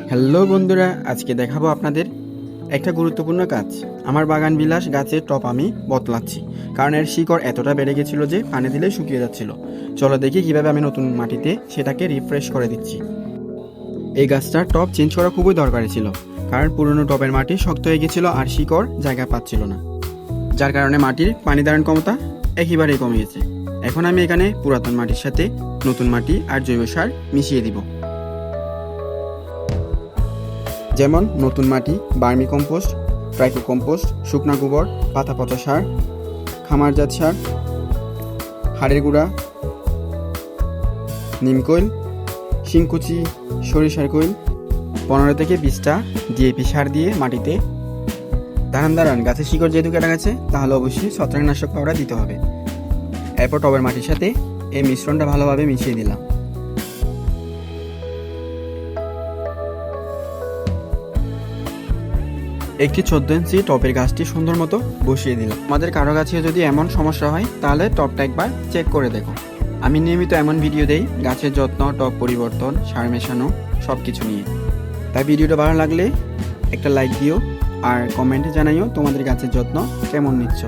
Hello বন্ধুরা, আজকে দেখাবো আপনাদের একটা গুরুত্বপূর্ণ কাজ। আমার বাগান বিলাস গাছের টব আমি বদলাচ্ছি, কারণ এর শিকড় এতটা বেড়ে গেছিলো যে পানি দিলে শুকিয়ে যাচ্ছিল। চলো দেখি কিভাবে আমি নতুন মাটিতে সেটাকে রিফ্রেশ করে দিচ্ছি। এই গাছটার টব চেঞ্জ করা খুবই দরকারি ছিল, কারণ পুরনো টবের মাটি শক্ত হয়ে গেছিল আর শিকড় জায়গা পাচ্ছিল না, যার কারণে মাটির পানি ধারণ ক্ষমতা একেবারেই কমে গেছে। এখন আমি এখানে পুরাতন মাটির সাথে নতুন মাটি আর জৈব সার মিশিয়ে দিব। যেমন নতুন মাটি, বার্মি কম্পোস্ট, ট্রাইকো কম্পোস্ট, শুকনা গোবর, পাতা পচা সার, খামারজাত সার, হাড়ের গুঁড়া, নিমকৈল, শিংকুচি, সরিষার কৈল, 15 থেকে 20টা ডিএপি সার দিয়ে মাটিতে দাঁড়ান গাছের শিকড় যেহেতু কেটে গেছে, তাহলে অবশ্যই ছত্রাকনাশক পাউডার দিতে হবে। এরপর টবের মাটির সাথে এই মিশ্রণটা ভালোভাবে মিশিয়ে দিলাম। একটি 14 ইঞ্চি টবের গাছটি সুন্দর মতো বসিয়ে দিলাম। আমাদের কারো গাছে যদি এমন সমস্যা হয় তাহলে টবটা একবার চেক করে দেখো। আমি নিয়মিত এমন ভিডিও দেই গাছের যত্ন, টব পরিবর্তন, সার মেশানো সব কিছু নিয়ে। তাই ভিডিওটা ভালো লাগলে একটা লাইক দিও আর কমেন্টে জানাইও তোমাদের গাছের যত্ন কেমন নিচ্ছ।